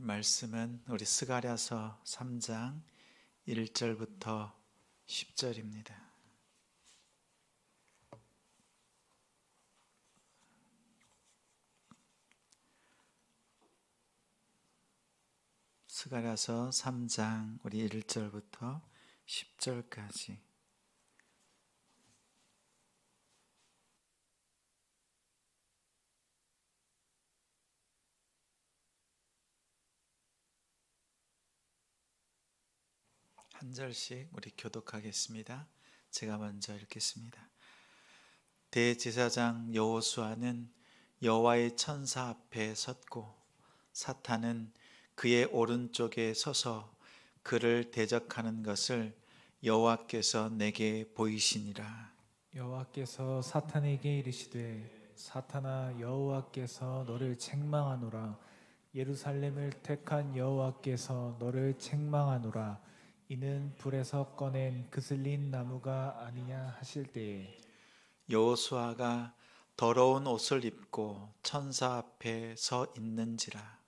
말씀은 우리 스가랴서 3장 1절부터 10절입니다. 스가랴서 3장 우리 1절부터 10절까지. 한 절씩 우리 교독하겠습니다. 제가 먼저 읽겠습니다. 대제사장 여호수아는 여호와의 천사 앞에 섰고 사탄은 그의 오른쪽에 서서 그를 대적하는 것을 여호와께서 내게 보이시니라. 여호와께서 사탄에게 이르시되 사탄아 여호와께서 너를 책망하노라. 예루살렘을 택한 여호와께서 너를 책망하노라. 이는 불에서 꺼낸 그슬린 나무가 아니냐 하실 때에 여호수아가 더러운 옷을 입고 천사 앞에 서 있는지라.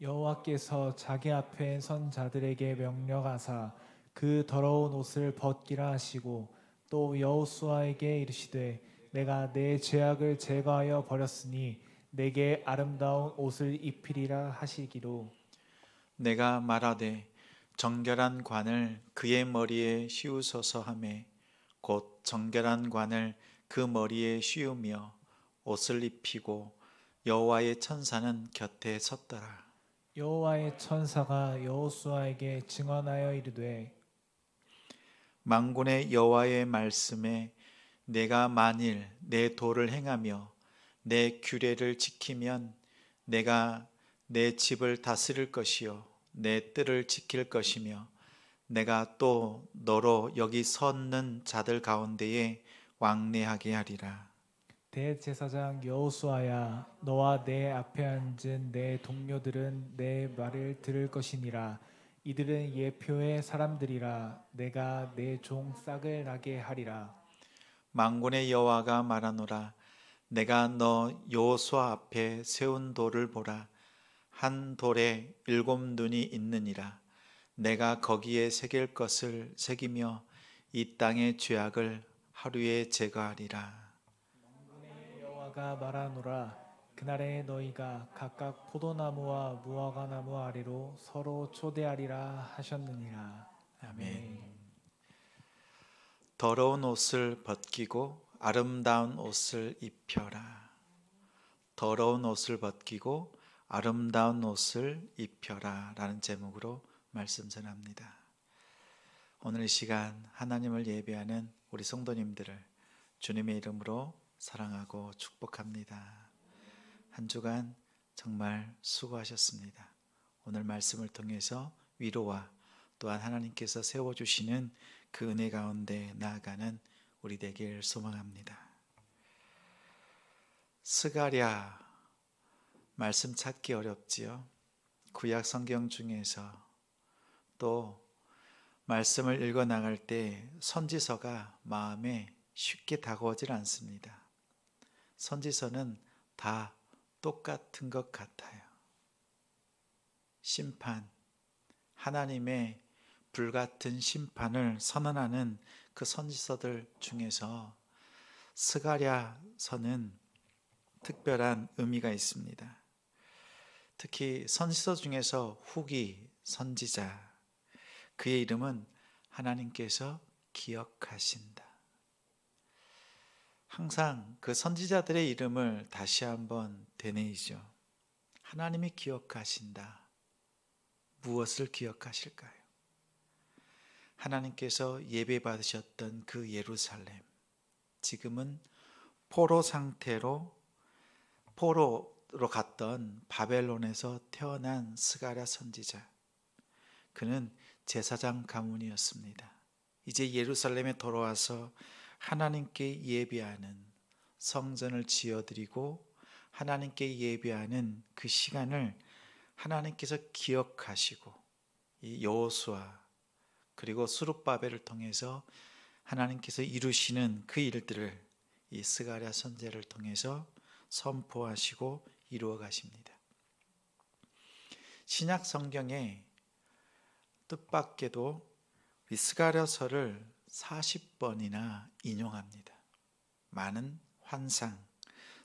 여호와께서 자기 앞에 선 자들에게 명령하사 그 더러운 옷을 벗기라 하시고 또 여호수아에게 이르시되 내가 내 죄악을 제거하여 버렸으니 내게 아름다운 옷을 입히리라 하시기로 내가 말하되 정결한 관을 그의 머리에 씌우소서 하매 곧 정결한 관을 그 머리에 씌우며 옷을 입히고 여호와의 천사는 곁에 섰더라. 여호와의 천사가 여호수아에게 증언하여 이르되 만군의 여호와의 말씀에 내가 만일 내 도를 행하며 내 규례를 지키면 내가 내 집을 다스릴 것이요 내 뜰을 지킬 것이며 내가 또 너로 여기 섰는 자들 가운데에 왕래하게 하리라. 대제사장 여호수아야 너와 내 앞에 앉은 내 동료들은 내 말을 들을 것이니라. 이들은 예표의 사람들이라. 내가 내 종 싹을 나게 하리라. 만군의 여호와가 말하노라. 내가 너 여호수아 앞에 세운 돌을 보라. 한 돌에 7 눈이 있느니라. 내가 거기에 새길 것을 새기며 이 땅의 죄악을 하루에 제거하리라. 여호와가 말하노라. 그날에 너희가 각각 포도나무와 무화과나무 아래로 서로 초대하리라 하셨느니라. 아멘. 더러운 옷을 벗기고 아름다운 옷을 입혀라. 더러운 옷을 벗기고 아름다운 옷을 입혀라 라는 제목으로 말씀 전합니다. 오늘 이 시간 하나님을 예배하는 우리 성도님들을 주님의 이름으로 사랑하고 축복합니다. 한 주간 정말 수고하셨습니다. 오늘 말씀을 통해서 위로와 또한 하나님께서 세워주시는 그 은혜 가운데 나아가는 우리 되길 소망합니다. 스가랴 말씀 찾기 어렵지요. 구약 성경 중에서 또 말씀을 읽어 나갈 때 선지서가 마음에 쉽게 다가오질 않습니다. 선지서는 다 똑같은 것 같아요. 심판, 하나님의 불같은 심판을 선언하는 그 선지서들 중에서 스가랴서는 특별한 의미가 있습니다. 특히 선지서 중에서 후기 선지자, 그의 이름은 하나님께서 기억하신다. 항상 그 선지자들의 이름을 다시 한번 되뇌이죠. 하나님이 기억하신다. 무엇을 기억하실까요? 하나님께서 예배 받으셨던 그 예루살렘, 지금은 포로 상태로 포로로 갔던 바벨론에서 태어난 스가랴 선지자. 그는 제사장 가문이었습니다. 이제 예루살렘에 돌아와서 하나님께 예배하는, 성전을 지어드리고 하나님께 예배하는 그 시간을 하나님께서 기억하시고 이 여호수아 그리고 스룹바벨을 통해서 하나님께서 이루시는 그 일들을 이 스가랴 선지자를 통해서 선포하시고 이루어 가십니다. 신약 성경에 뜻밖에도 이 스가랴서를 40번이나 인용합니다. 많은 환상,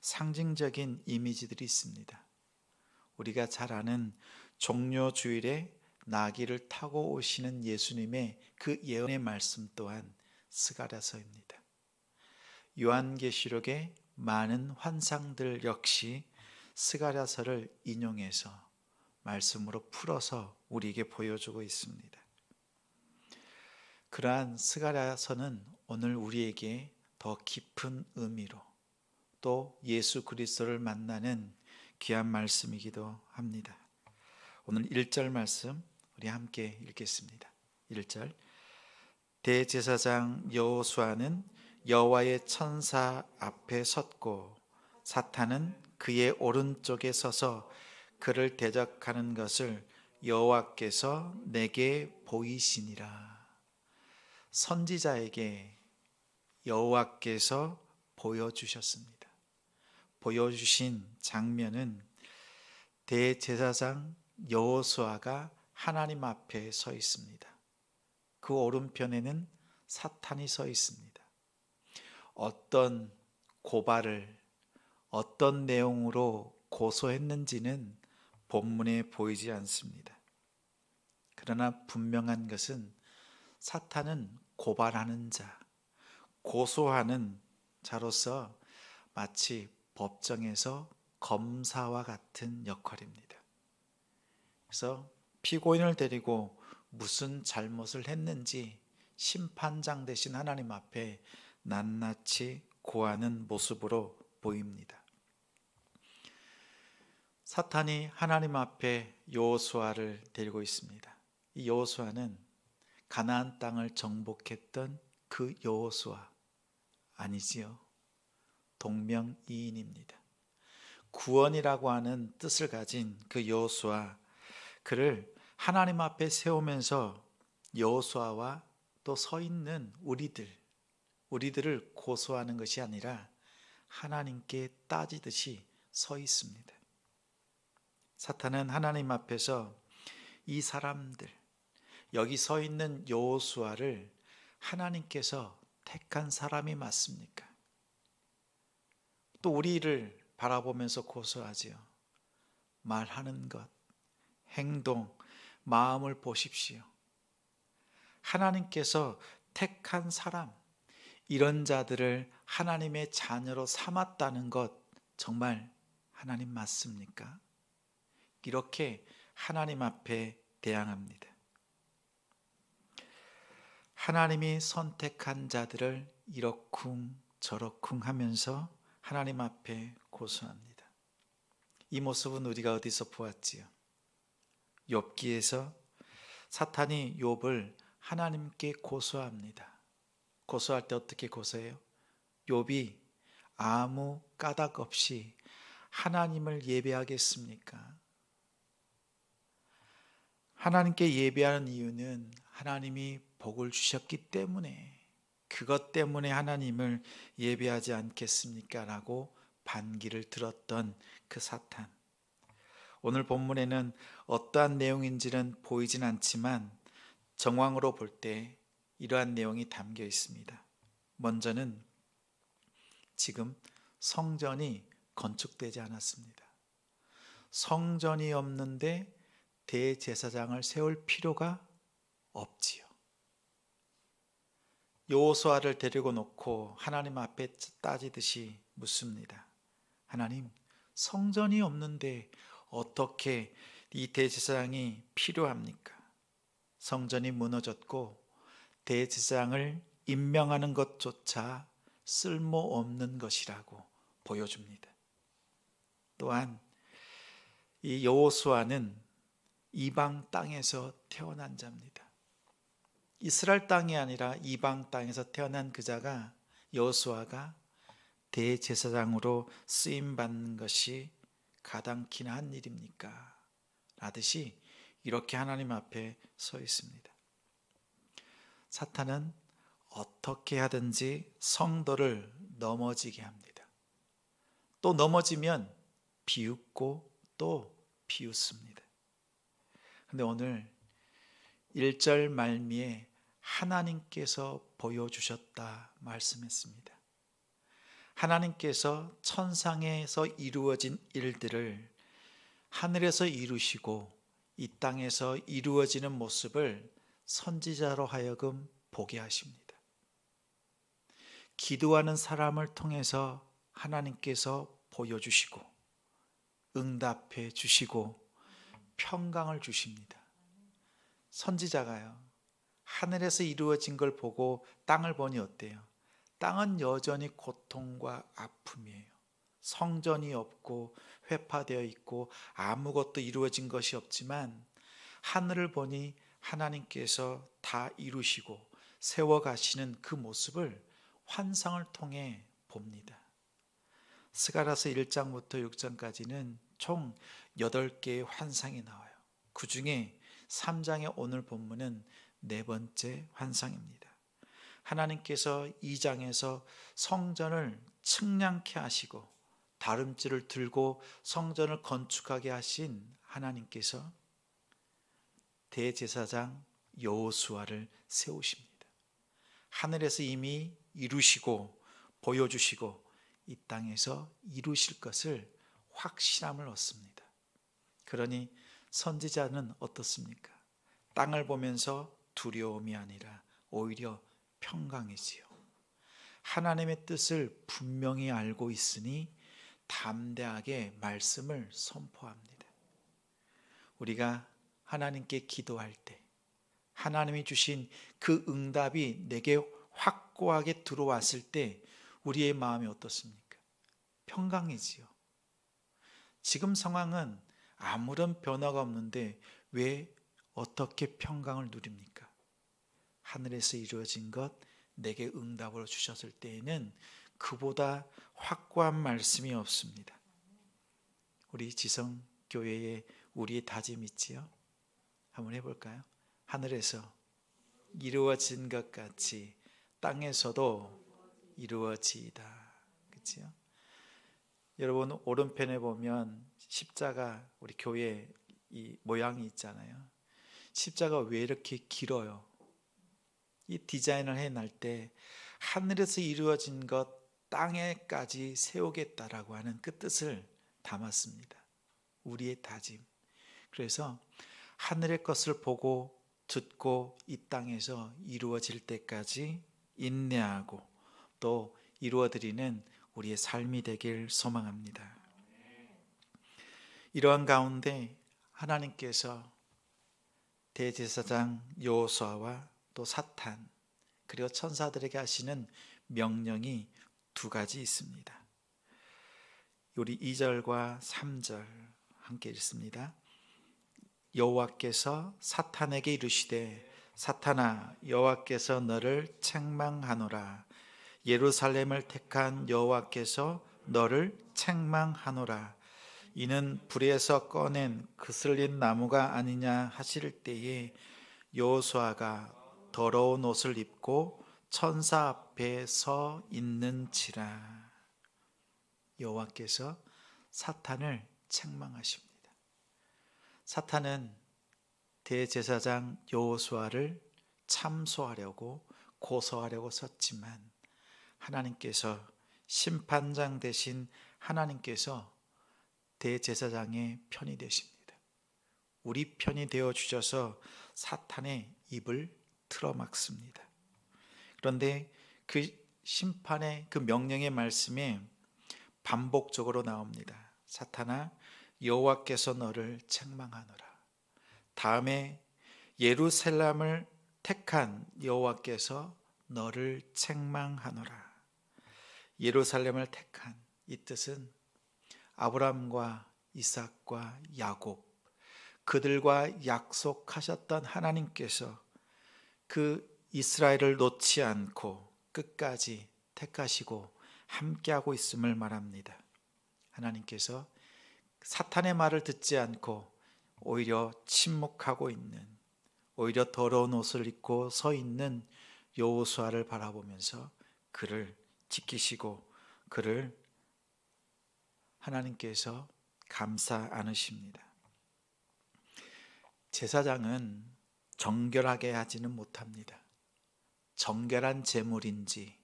상징적인 이미지들이 있습니다. 우리가 잘 아는 종려주일에 나귀를 타고 오시는 예수님의 그 예언의 말씀 또한 스가랴서입니다. 요한계시록의 많은 환상들 역시 스가랴서를 인용해서 말씀으로 풀어서 우리에게 보여주고 있습니다. 그러한 스가랴서는 오늘 우리에게 더 깊은 의미로 또 예수 그리스도를 만나는 귀한 말씀이기도 합니다. 오늘 1절 말씀 우리 함께 읽겠습니다. 1절 대제사장 여호수아는 여호와의 천사 앞에 섰고 사탄은 그의 오른쪽에 서서 그를 대적하는 것을 여호와께서 내게 보이시니라. 선지자에게 여호와께서 보여주셨습니다. 보여주신 장면은 대제사장 여호수아가 하나님 앞에 서 있습니다. 그 오른편에는 사탄이 서 있습니다. 어떤 고발을 어떤 내용으로 고소했는지는 본문에 보이지 않습니다. 그러나 분명한 것은 사탄은 고발하는 자, 고소하는 자로서 마치 법정에서 검사와 같은 역할입니다. 그래서 피고인을 데리고 무슨 잘못을 했는지 심판장 대신 하나님 앞에 낱낱이 고하는 모습으로 보입니다. 사탄이 하나님 앞에 여호수아를 데리고 있습니다. 이 여호수아는 가나안 땅을 정복했던 그 여호수아 아니지요. 동명이인입니다. 구원이라고 하는 뜻을 가진 그 여호수아, 그를 하나님 앞에 세우면서 여호수아와 또 서 있는 우리들을 고소하는 것이 아니라 하나님께 따지듯이 서 있습니다. 사탄은 하나님 앞에서 이 사람들, 여기 서 있는 여호수아를 하나님께서 택한 사람이 맞습니까? 또 우리를 바라보면서 고소하지요. 말하는 것, 행동, 마음을 보십시오. 하나님께서 택한 사람, 이런 자들을 하나님의 자녀로 삼았다는 것 정말 하나님 맞습니까? 이렇게 하나님 앞에 대항합니다. 하나님이 선택한 자들을 이러쿵 저러쿵 하면서 하나님 앞에 고소합니다. 이 모습은 우리가 어디서 보았지요? 욥기에서 사탄이 욥을 하나님께 고소합니다. 고소할 때 어떻게 고소해요? 욥이 아무 까닭 없이 하나님을 예배하겠습니까? 하나님께 예배하는 이유는 하나님이 복을 주셨기 때문에, 그것 때문에 하나님을 예배하지 않겠습니까? 라고 반기를 들었던 그 사탄. 오늘 본문에는 어떠한 내용인지는 보이진 않지만 정황으로 볼 때 이러한 내용이 담겨 있습니다. 먼저는 지금 성전이 건축되지 않았습니다. 성전이 없는데 대제사장을 세울 필요가 없지요. 여호수아를 데리고 놓고 하나님 앞에 따지듯이 묻습니다. 하나님, 성전이 없는데 어떻게 이 대제사장이 필요합니까? 성전이 무너졌고 대제사장을 임명하는 것조차 쓸모없는 것이라고 보여줍니다. 또한 이 여호수아는 이방 땅에서 태어난 자입니다. 이스라엘 땅이 아니라 이방 땅에서 태어난 그 자가, 여호수아가 대제사장으로 쓰임 받는 것이 가당키나 한 일입니까? 라듯이 이렇게 하나님 앞에 서 있습니다. 사탄은 어떻게 하든지 성도를 넘어지게 합니다. 또 넘어지면 비웃고 또 비웃습니다. 근데 오늘 1절 말미에 하나님께서 보여주셨다 말씀했습니다. 하나님께서 천상에서 이루어진 일들을 하늘에서 이루시고 이 땅에서 이루어지는 모습을 선지자로 하여금 보게 하십니다. 기도하는 사람을 통해서 하나님께서 보여주시고 응답해 주시고 평강을 주십니다. 선지자가요, 하늘에서 이루어진 걸 보고 땅을 보니 어때요? 땅은 여전히 고통과 아픔이에요. 성전이 없고 회파되어 있고 아무것도 이루어진 것이 없지만 하늘을 보니 하나님께서 다 이루시고 세워가시는 그 모습을 환상을 통해 봅니다. 스가랴서 1장부터 6장까지는 총 8개의 환상이 나와요. 그 중에 3장의 오늘 본문은 4번째 환상입니다. 하나님께서 2장에서 성전을 측량케 하시고 다름질을 들고 성전을 건축하게 하신 하나님께서 대제사장 여호수아를 세우십니다. 하늘에서 이미 이루시고 보여주시고 이 땅에서 이루실 것을 확신함을 얻습니다. 그러니 선지자는 어떻습니까? 땅을 보면서 두려움이 아니라 오히려 평강이지요. 하나님의 뜻을 분명히 알고 있으니 담대하게 말씀을 선포합니다. 우리가 하나님께 기도할 때 하나님이 주신 그 응답이 내게 확고하게 들어왔을 때 우리의 마음이 어떻습니까? 평강이지요. 지금 상황은 아무런 변화가 없는데 왜 어떻게 평강을 누립니까? 하늘에서 이루어진 것 내게 응답으로 주셨을 때에는 그보다 확고한 말씀이 없습니다. 우리 지성교회에 우리의 다짐 있지요? 한번 해볼까요? 하늘에서 이루어진 것 같이 땅에서도 이루어지이다. 그렇죠? 여러분 오른편에 보면 십자가 우리 교회 이 모양이 있잖아요. 십자가 왜 이렇게 길어요? 이 디자인을 해낼 때 하늘에서 이루어진 것 땅에까지 세우겠다라고 하는 그 뜻을 담았습니다. 우리의 다짐. 그래서 하늘의 것을 보고 듣고 이 땅에서 이루어질 때까지 인내하고 또 이루어드리는 우리의 삶이 되길 소망합니다. 이러한 가운데 하나님께서 대제사장 여호수아와 또 사탄 그리고 천사들에게 하시는 명령이 2가지 있습니다. 우리 2절과 3절 함께 읽습니다. 여호와께서 사탄에게 이르시되 사탄아 여호와께서 너를 책망하노라. 예루살렘을 택한 여호와께서 너를 책망하노라. 이는 불에서 꺼낸 그슬린 나무가 아니냐 하실 때에 여호수아가 더러운 옷을 입고 천사 앞에 서 있는지라. 여호와께서 사탄을 책망하십니다. 사탄은 대제사장 여호수아를 참소하려고 고소하려고 썼지만 하나님께서 심판장 대신 하나님께서 대제사장의 편이 되십니다. 우리 편이 되어 주셔서 사탄의 입을 틀어막습니다. 그런데 그 심판의 그 명령의 말씀에 반복적으로 나옵니다. 사탄아 여호와께서 너를 책망하노라. 다음에 예루살렘을 택한 여호와께서 너를 책망하노라. 예루살렘을 택한 이 뜻은 아브라함과 이삭과 야곱 그들과 약속하셨던 하나님께서 그 이스라엘을 놓지 않고 끝까지 택하시고 함께하고 있음을 말합니다. 하나님께서 사탄의 말을 듣지 않고 오히려 침묵하고 있는, 오히려 더러운 옷을 입고 서 있는 여호수아를 바라보면서 그를 지키시고 그를 하나님께서 감싸 안으십니다. 제사장은 정결하게 하지는 못합니다. 정결한 제물인지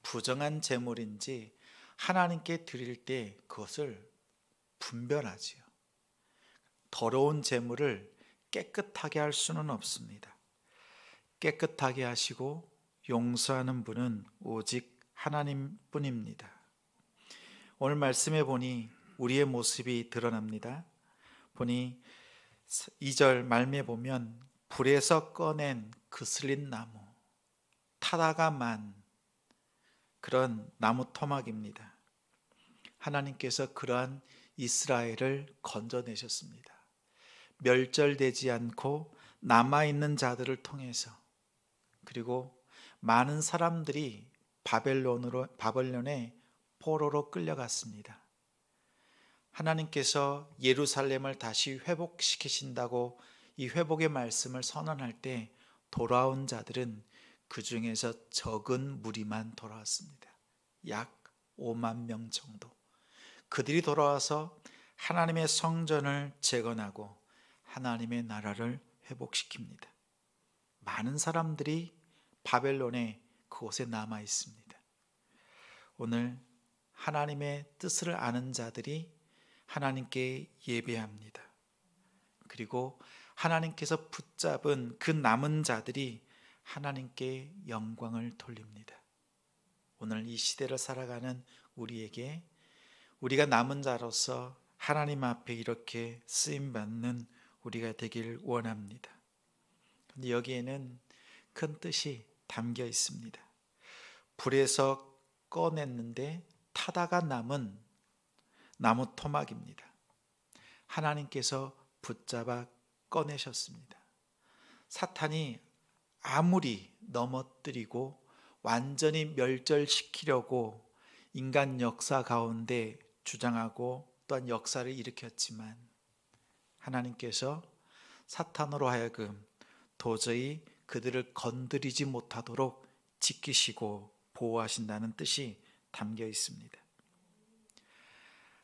부정한 제물인지 하나님께 드릴 때 그것을 분별하지요. 더러운 제물을 깨끗하게 할 수는 없습니다. 깨끗하게 하시고 용서하는 분은 오직 하나님뿐입니다. 오늘 말씀에 보니 우리의 모습이 드러납니다. 보니 2절 말미에 보면 불에서 꺼낸 그슬린 나무, 타다가 만 그런 나무 토막입니다. 하나님께서 그러한 이스라엘을 건져내셨습니다. 멸절되지 않고 남아있는 자들을 통해서, 그리고 많은 사람들이 바벨론의 포로로 끌려갔습니다. 하나님께서 예루살렘을 다시 회복시키신다고 이 회복의 말씀을 선언할 때 돌아온 자들은 그 중에서 적은 무리만 돌아왔습니다. 약 5만 명 정도. 그들이 돌아와서 하나님의 성전을 재건하고 하나님의 나라를 회복시킵니다. 많은 사람들이 바벨론의 그곳에 남아 있습니다. 오늘 하나님의 뜻을 아는 자들이 하나님께 예배합니다. 그리고 하나님께서 붙잡은 그 남은 자들이 하나님께 영광을 돌립니다. 오늘 이 시대를 살아가는 우리에게 우리가 남은 자로서 하나님 앞에 이렇게 쓰임받는 우리가 되길 원합니다. 그런데 여기에는 큰 뜻이 담겨 있습니다. 불에서 꺼냈는데 타다가 남은 나무 토막입니다. 하나님께서 붙잡아 꺼내셨습니다. 사탄이 아무리 넘어뜨리고 완전히 멸절시키려고 인간 역사 가운데 주장하고 또한 역사를 일으켰지만 하나님께서 사탄으로 하여금 도저히 그들을 건드리지 못하도록 지키시고 보호하신다는 뜻이 담겨 있습니다.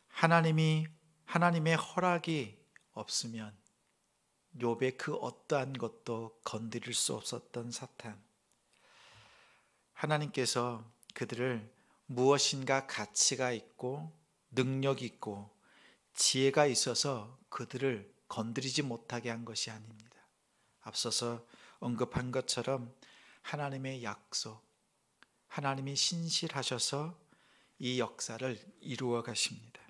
하나님의 허락이 없으면 욥의 그 어떠한 것도 건드릴 수 없었던 사탄, 하나님께서 그들을 무엇인가 가치가 있고 능력이 있고 지혜가 있어서 그들을 건드리지 못하게 한 것이 아닙니다. 앞서서 언급한 것처럼 하나님의 약속, 하나님이 신실하셔서 이 역사를 이루어 가십니다.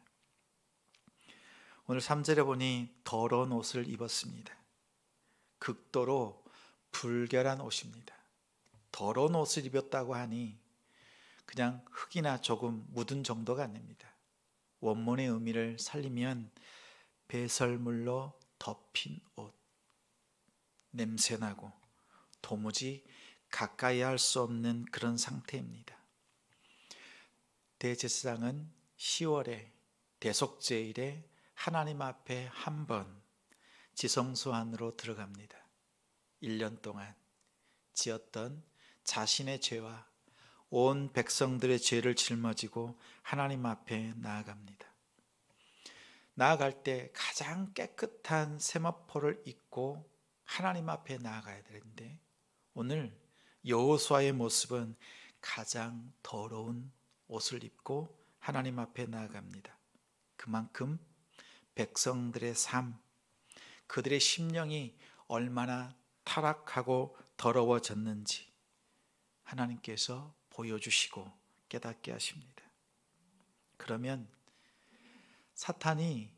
오늘 3절에 보니 더러운 옷을 입었습니다. 극도로 불결한 옷입니다. 더러운 옷을 입었다고 하니 그냥 흙이나 조금 묻은 정도가 아닙니다. 원문의 의미를 살리면 배설물로 덮인 옷, 냄새나고 도무지 가까이 할 수 없는 그런 상태입니다. 대제사장은 10월에 대속제일에 하나님 앞에 한 번 지성소 안으로 들어갑니다. 1년 동안 지었던 자신의 죄와 온 백성들의 죄를 짊어지고 하나님 앞에 나아갑니다. 나아갈 때 가장 깨끗한 세마포를 입고 하나님 앞에 나아가야 되는데 오늘 여호수아의 모습은 가장 더러운 옷을 입고 하나님 앞에 나아갑니다. 그만큼 백성들의 삶, 그들의 심령이 얼마나 타락하고 더러워졌는지 하나님께서 보여주시고 깨닫게 하십니다. 그러면 사탄이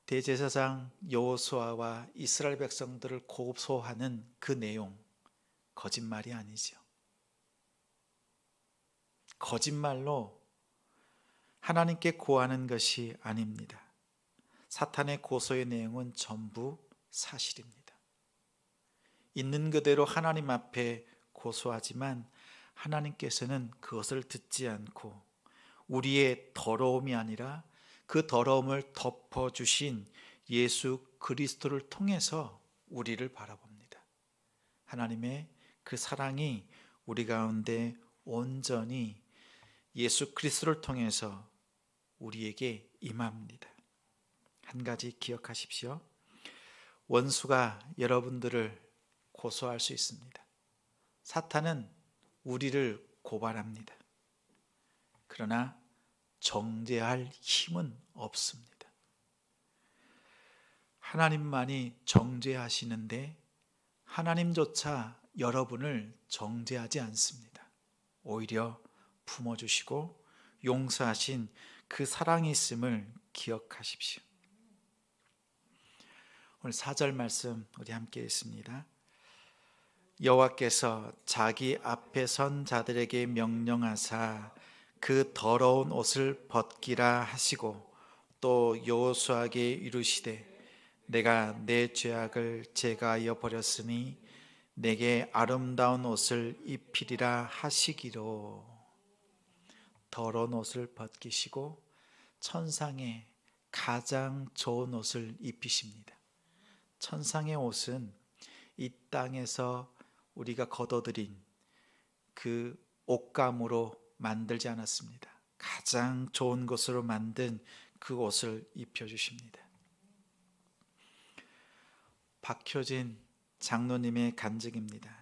대제사장 여호수아와 이스라엘 백성들을 고소하는 그 내용, 거짓말이 아니죠. 거짓말로 하나님께 고하는 것이 아닙니다. 사탄의 고소의 내용은 전부 사실입니다. 있는 그대로 하나님 앞에 고소하지만 하나님께서는 그것을 듣지 않고 우리의 더러움이 아니라 그 더러움을 덮어주신 예수 그리스도를 통해서 우리를 바라봅니다. 하나님의 그 사랑이 우리 가운데 온전히 예수 그리스도를 통해서 우리에게 임합니다. 한 가지 기억하십시오. 원수가 여러분들을 고소할 수 있습니다. 사탄은 우리를 고발합니다. 그러나 정죄할 힘은 없습니다. 하나님만이 정죄하시는데 하나님조차 여러분을 정죄하지 않습니다. 오히려 품어주시고 용서하신 그 사랑이 있음을 기억하십시오. 오늘 4절 말씀 우리 함께 읽습니다. 여호와께서 자기 앞에 선 자들에게 명령하사 그 더러운 옷을 벗기라 하시고 또 여호수아에게 이르시되 내가 내 죄악을 제가하여 버렸으니 내게 아름다운 옷을 입히리라 하시기로. 더러운 옷을 벗기시고 천상의 가장 좋은 옷을 입히십니다. 천상의 옷은 이 땅에서 우리가 거둬들인 그 옷감으로 만들지 않았습니다. 가장 좋은 것으로 만든 그 옷을 입혀주십니다. 박효진 장로님의 간증입니다.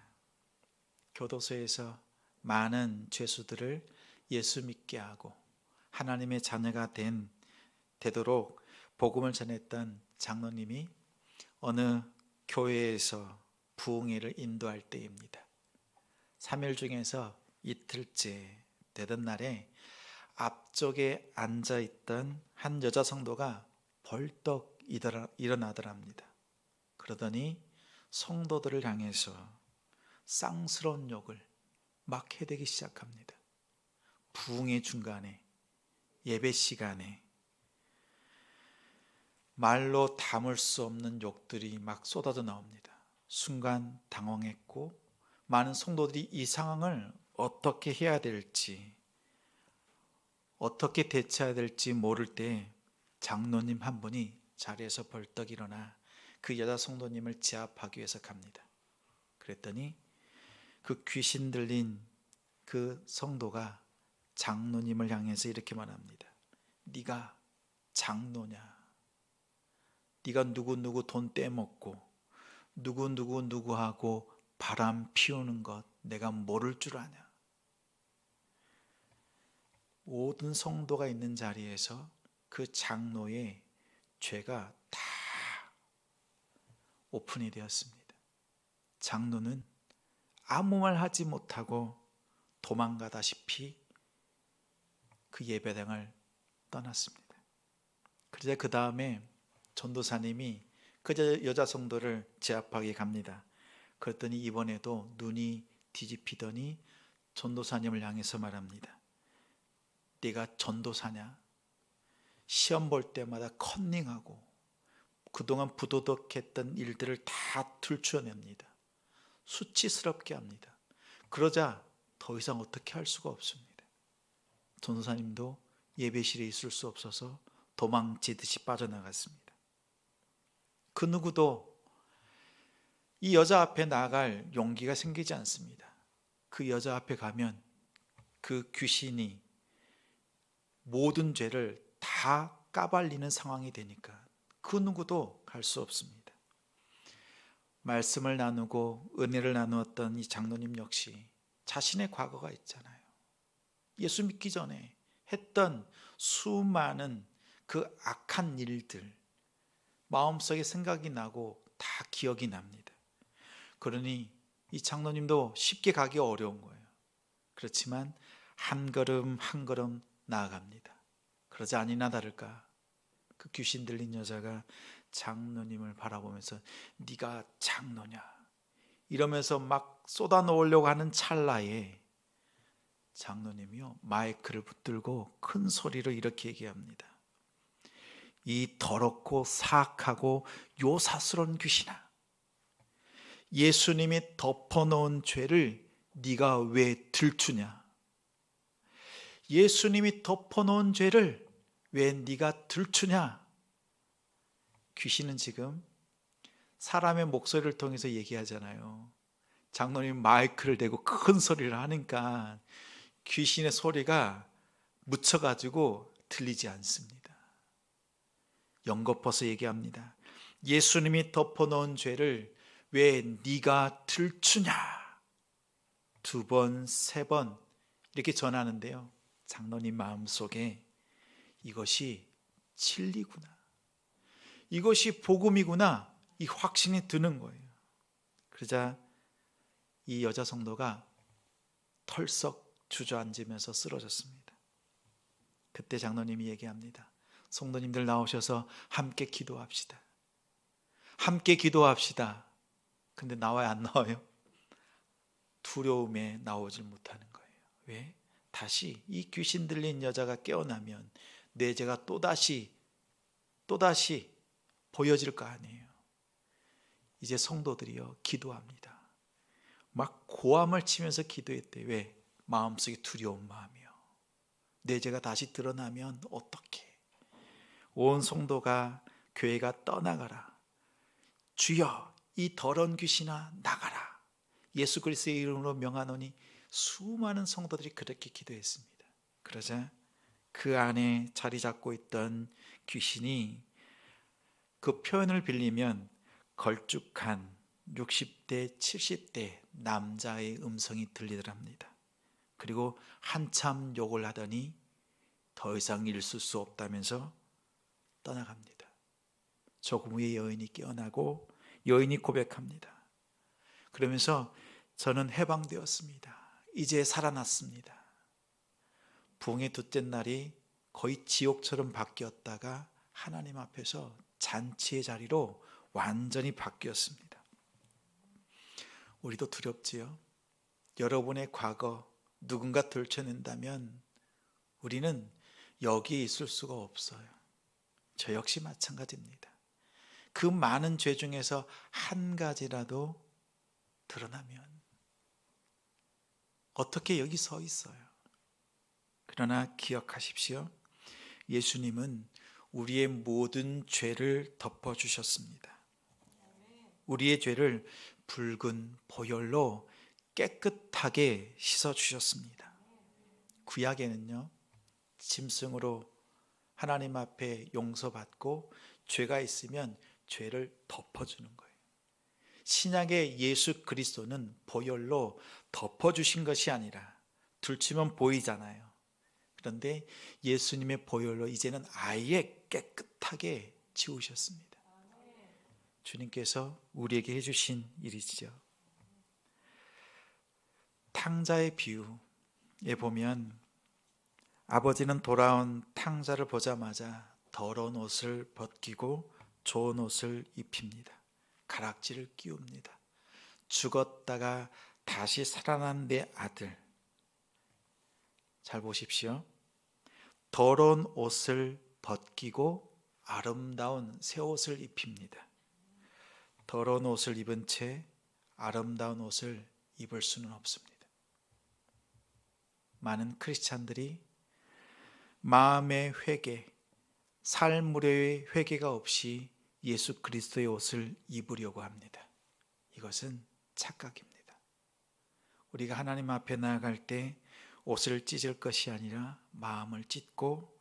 교도소에서 많은 죄수들을 예수 믿게 하고 하나님의 자녀가 되도록 복음을 전했던 장로님이 어느 교회에서 부흥회를 인도할 때입니다. 3일 중에서 이틀째 되던 날에 앞쪽에 앉아있던 한 여자 성도가 벌떡 일어나더랍니다. 그러더니 성도들을 향해서 쌍스러운 욕을 막 해대기 시작합니다. 부흥회 중간에, 예배 시간에 말로 담을 수 없는 욕들이 막 쏟아져 나옵니다. 순간 당황했고 많은 성도들이 이 상황을 어떻게 해야 될지, 어떻게 대처해야 될지 모를 때 장로님 한 분이 자리에서 벌떡 일어나 그 여자 성도님을 제압하기 위해서 갑니다. 그랬더니 그 귀신 들린 그 성도가 장로님을 향해서 이렇게 말합니다. 네가 장로냐? 네가 누구 돈 떼먹고 누구하고 바람 피우는 것 내가 모를 줄 아냐? 모든 성도가 있는 자리에서 그 장로의 죄가 다 오픈이 되었습니다. 장로는 아무 말 하지 못하고 도망가다시피 그 예배당을 떠났습니다. 그러자 그 다음에 전도사님이 그 여자 성도를 제압하게 갑니다. 그랬더니 이번에도 눈이 뒤집히더니 전도사님을 향해서 말합니다. 네가 전도사냐? 시험 볼 때마다 컨닝하고 그동안 부도덕했던 일들을 다 들추어냅니다. 수치스럽게 합니다. 그러자 더 이상 어떻게 할 수가 없습니다. 전도사님도 예배실에 있을 수 없어서 도망치듯이 빠져나갔습니다. 그 누구도 이 여자 앞에 나아갈 용기가 생기지 않습니다. 그 여자 앞에 가면 그 귀신이 모든 죄를 다 까발리는 상황이 되니까 그 누구도 갈 수 없습니다. 말씀을 나누고 은혜를 나누었던 이 장로님 역시 자신의 과거가 있잖아요. 예수 믿기 전에 했던 수많은 그 악한 일들 마음속에 생각이 나고 다 기억이 납니다. 그러니 이 장로님도 쉽게 가기 어려운 거예요. 그렇지만 한 걸음 한 걸음 나아갑니다. 그러자 아니나 다를까 그 귀신 들린 여자가 장로님을 바라보면서 네가 장로냐 이러면서 막 쏟아놓으려고 하는 찰나에 장로님이요 마이크를 붙들고 큰 소리로 이렇게 얘기합니다. 이 더럽고 사악하고 요사스러운 귀신아, 예수님이 덮어놓은 죄를 네가 왜 들추냐? 예수님이 덮어놓은 죄를 왜 네가 들추냐? 귀신은 지금 사람의 목소리를 통해서 얘기하잖아요. 장로님 마이크를 대고 큰 소리를 하니까 귀신의 소리가 묻혀가지고 들리지 않습니다. 연거퍼서 얘기합니다. 예수님이 덮어놓은 죄를 왜 네가 들추냐? 2번, 3번 이렇게 전하는데요. 장로님 마음속에 이것이 진리구나, 이것이 복음이구나, 이 확신이 드는 거예요. 그러자 이 여자 성도가 털썩 주저앉으면서 쓰러졌습니다. 그때 장로님이 얘기합니다. 성도님들 나오셔서 함께 기도합시다. 함께 기도합시다. 근데 나와요, 안 나와요? 두려움에 나오질 못하는 거예요. 왜? 다시 이 귀신 들린 여자가 깨어나면 내 죄가 또다시 보여질 거 아니에요. 이제 성도들이요, 기도합니다. 막 고함을 치면서 기도했대. 왜? 마음속에 두려운 마음이요. 내 죄가 다시 드러나면 어떡해? 온 성도가 교회가 떠나가라. 주여, 이 더러운 귀신아 나가라. 예수 그리스도의 이름으로 명하노니. 수많은 성도들이 그렇게 기도했습니다. 그러자 그 안에 자리 잡고 있던 귀신이, 그 표현을 빌리면 걸쭉한 60대 70대 남자의 음성이 들리더랍니다. 그리고 한참 욕을 하더니 더 이상 일쓸 수 없다면서 떠나갑니다. 조금 후에 여인이 깨어나고 여인이 고백합니다. 그러면서 저는 해방되었습니다. 이제 살아났습니다. 부흥의 둘째 날이 거의 지옥처럼 바뀌었다가 하나님 앞에서 잔치의 자리로 완전히 바뀌었습니다. 우리도 두렵지요? 여러분의 과거 누군가 들춰낸다면 우리는 여기에 있을 수가 없어요. 저 역시 마찬가지입니다. 그 많은 죄 중에서 한 가지라도 드러나면 어떻게 여기 서 있어요? 그러나 기억하십시오. 예수님은 우리의 모든 죄를 덮어주셨습니다. 우리의 죄를 붉은 보혈로 깨끗하게 씻어주셨습니다. 구약에는요, 짐승으로 하나님 앞에 용서받고 죄가 있으면 죄를 덮어주는 거예요. 신약의 예수 그리스도는 보혈로 덮어주신 것이 아니라, 들추면 보이잖아요. 그런데 예수님의 보혈로 이제는 아예 깨끗하게 지우셨습니다. 주님께서 우리에게 해주신 일이지요. 탕자의 비유에 보면 아버지는 돌아온 탕자를 보자마자 더러운 옷을 벗기고 좋은 옷을 입힙니다. 가락지를 끼웁니다. 죽었다가 다시 살아난 내 아들. 잘 보십시오. 더러운 옷을 벗기고 아름다운 새 옷을 입힙니다. 더러운 옷을 입은 채 아름다운 옷을 입을 수는 없습니다. 많은 크리스찬들이 마음의 회개, 삶의 회개가 없이 예수 그리스도의 옷을 입으려고 합니다. 이것은 착각입니다. 우리가 하나님 앞에 나아갈 때 옷을 찢을 것이 아니라 마음을 찢고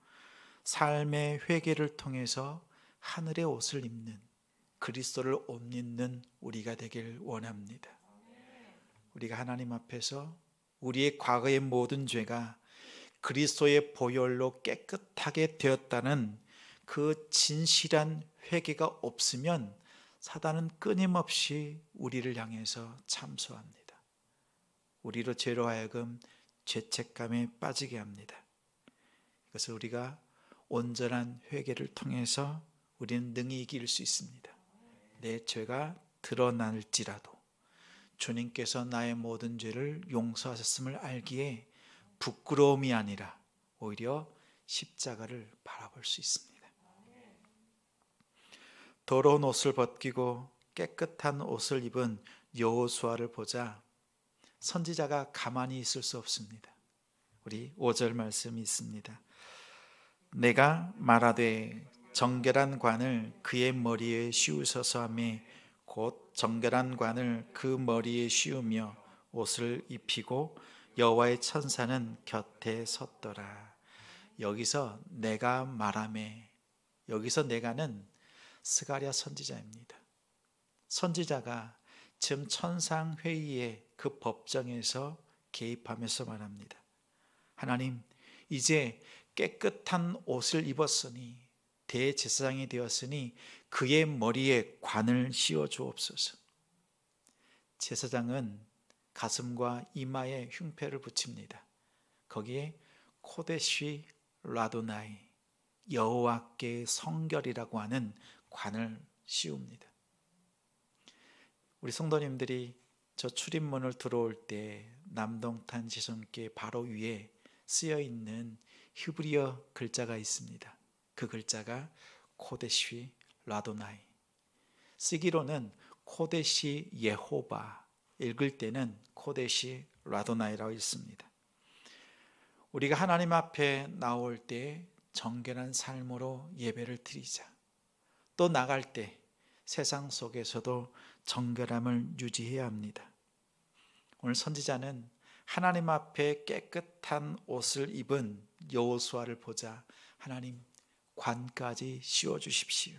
삶의 회개를 통해서 하늘의 옷을 입는, 그리스도를 옷 입는 우리가 되길 원합니다. 우리가 하나님 앞에서 우리의 과거의 모든 죄가 그리스도의 보혈로 깨끗하게 되었다는 그 진실한 회개가 없으면 사단은 끊임없이 우리를 향해서 참소합니다. 우리로 죄로 하여금 죄책감에 빠지게 합니다. 그래서 우리가 온전한 회개를 통해서 우리는 능히 이길 수 있습니다. 내 죄가 드러날지라도 주님께서 나의 모든 죄를 용서하셨음을 알기에 부끄러움이 아니라 오히려 십자가를 바라볼 수 있습니다. 더러운 옷을 벗기고 깨끗한 옷을 입은 여호수아를 보자 선지자가 가만히 있을 수 없습니다. 우리 5절 말씀이 있습니다. 내가 말하되 정결한 관을 그의 머리에 씌우소서 하며 곧 정결한 관을 그 머리에 씌우며 옷을 입히고 여호와의 천사는 곁에 섰더라. 여기서 내가 말하매, 여기서 내가는 스가랴 선지자입니다. 선지자가 지금 천상회의의 그 법정에서 개입하면서 말합니다. 하나님, 이제 깨끗한 옷을 입었으니 대제사장이 되었으니 그의 머리에 관을 씌워 주옵소서. 제사장은 가슴과 이마에 흉패를 붙입니다. 거기에 코데시 라도나이, 여호와께 성결이라고 하는 관을 씌웁니다. 우리 성도님들이 저 출입문을 들어올 때 남동탄 지성계 바로 위에 쓰여 있는 히브리어 글자가 있습니다. 그 글자가 코데시 라도나이. 쓰기로는 코데시 예호바, 읽을 때는 코데시 라도나이라고 읽습니다. 우리가 하나님 앞에 나올 때 정결한 삶으로 예배를 드리자. 또 나갈 때 세상 속에서도 정결함을 유지해야 합니다. 오늘 선지자는 하나님 앞에 깨끗한 옷을 입은 여호수아를 보자 하나님 관까지 씌워주십시오.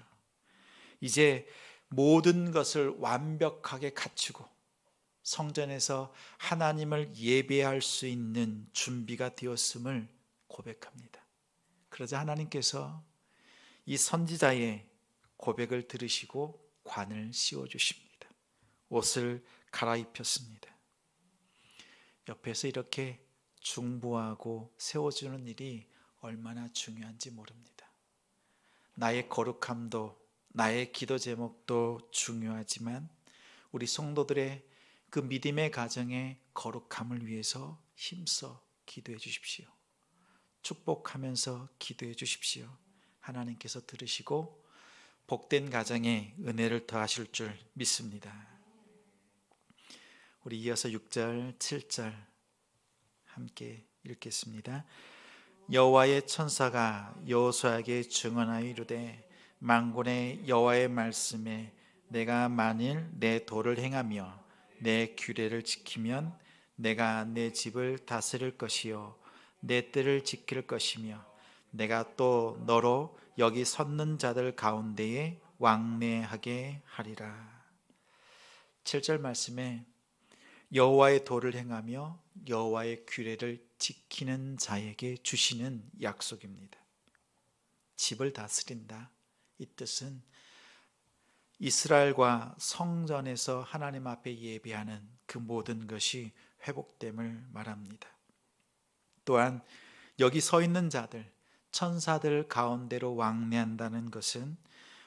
이제 모든 것을 완벽하게 갖추고 성전에서 하나님을 예배할 수 있는 준비가 되었음을 고백합니다. 그러자 하나님께서 이 선지자의 고백을 들으시고 관을 씌워주십니다. 옷을 갈아입혔습니다. 옆에서 이렇게 중보하고 세워주는 일이 얼마나 중요한지 모릅니다. 나의 거룩함도 나의 기도 제목도 중요하지만 우리 성도들의 그 믿음의 가정의 거룩함을 위해서 힘써 기도해 주십시오. 축복하면서 기도해 주십시오. 하나님께서 들으시고 복된 가정에 은혜를 더하실 줄 믿습니다. 우리 이어서 6절, 7절 함께 읽겠습니다. 여호와의 천사가 여호수아에게 증언하여 이르되 만군의 여호와의 말씀에 내가 만일 내 도를 행하며 내 규례를 지키면 내가 내 집을 다스릴 것이요 내 뜰을 지킬 것이며 내가 또 너로 여기 섰는 자들 가운데에 왕래하게 하리라. 7절 말씀에 여호와의 도를 행하며 여호와의 규례를 지키는 자에게 주시는 약속입니다. 집을 다스린다. 이 뜻은 이스라엘과 성전에서 하나님 앞에 예배하는 그 모든 것이 회복됨을 말합니다. 또한 여기 서 있는 자들, 천사들 가운데로 왕래한다는 것은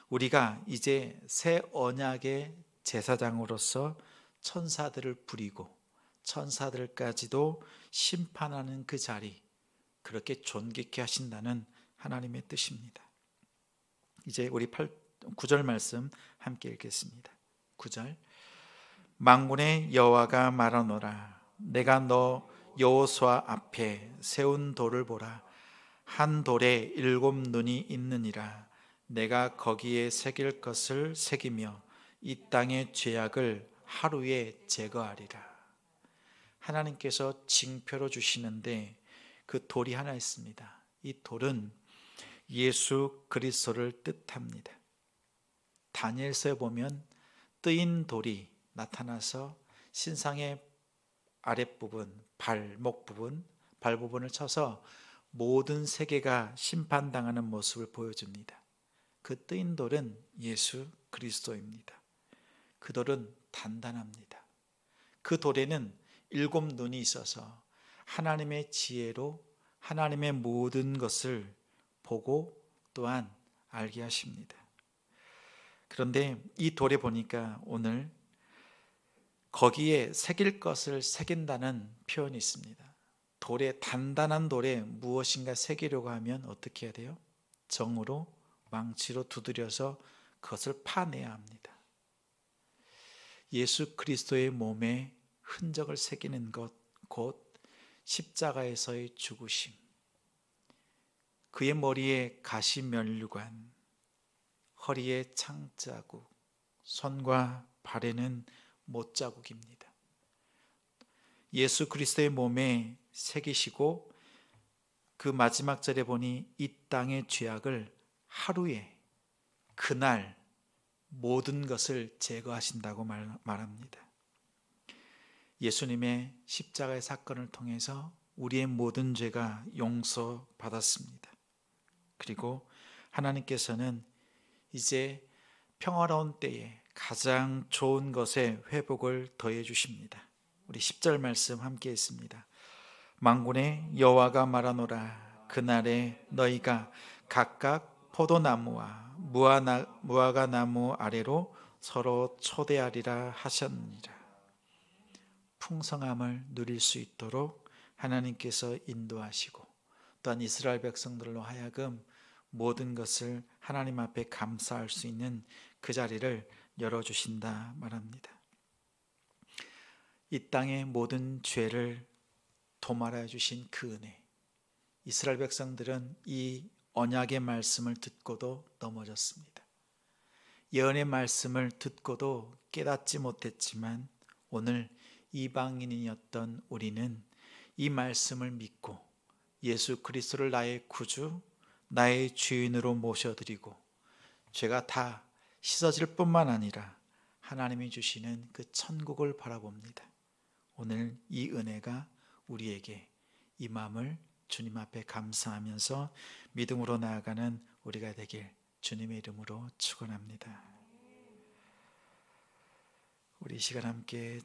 우리가 이제 새 언약의 제사장으로서 천사들을 부리고 천사들까지도 심판하는 그 자리, 그렇게 존귀케 하신다는 하나님의 뜻입니다. 이제 우리 9절 말씀 함께 읽겠습니다. 9절 만군의 여호와가 말하노라 내가 너 여호수아 앞에 세운 돌을 보라 한 돌에 7 눈이 있느니라 내가 거기에 새길 것을 새기며 이 땅의 죄악을 하루에 제거하리라. 하나님께서 징표로 주시는데 그 돌이 하나 있습니다. 이 돌은 예수 그리스도를 뜻합니다. 다니엘서에 보면 뜨인 돌이 나타나서 신상의 아랫부분, 발목 부분, 발 부분을 쳐서 모든 세계가 심판당하는 모습을 보여줍니다. 그 뜨인 돌은 예수 그리스도입니다. 그 돌은 단단합니다. 그 돌에는 7 눈이 있어서 하나님의 지혜로 하나님의 모든 것을 보고 또한 알게 하십니다. 그런데 이 돌에 보니까 오늘 거기에 새길 것을 새긴다는 표현이 있습니다. 돌에, 단단한 돌에 무엇인가 새기려고 하면 어떻게 해야 돼요? 정으로, 망치로 두드려서 그것을 파내야 합니다. 예수 그리스도의 몸에 흔적을 새기는 것, 곧 십자가에서의 죽으심, 그의 머리에 가시면류관, 허리에 창자국, 손과 발에는 못자국입니다. 예수 그리스도의 몸에 새기시고 그 마지막 절에 보니 이 땅의 죄악을 하루에, 그날 모든 것을 제거하신다고 말합니다. 예수님의 십자가의 사건을 통해서 우리의 모든 죄가 용서받았습니다. 그리고 하나님께서는 이제 평화로운 때에 가장 좋은 것에 회복을 더해 주십니다. 우리 10절 말씀 함께 했습니다. 만군의 여호와가 말하노라. 그날에 너희가 각각 포도나무와 무화과 나무 아래로 서로 초대하리라 하셨느니라. 풍성함을 누릴 수 있도록 하나님께서 인도하시고 또한 이스라엘 백성들로 하여금 모든 것을 하나님 앞에 감사할 수 있는 그 자리를 열어주신다 말합니다. 이 땅의 모든 죄를 도말하여 주신 그 은혜, 이스라엘 백성들은 이 언약의 말씀을 듣고도 넘어졌습니다. 예언의 말씀을 듣고도 깨닫지 못했지만 오늘 이방인이었던 우리는 이 말씀을 믿고 예수 그리스도를 나의 구주, 나의 주인으로 모셔드리고 죄가 다 씻어질 뿐만 아니라 하나님이 주시는 그 천국을 바라봅니다. 오늘 이 은혜가 우리에게 임함을 주님 앞에 감사하면서 믿음으로 나아가는 우리가 되길 주님의 이름으로 축원합니다. 우리 이 시간 함께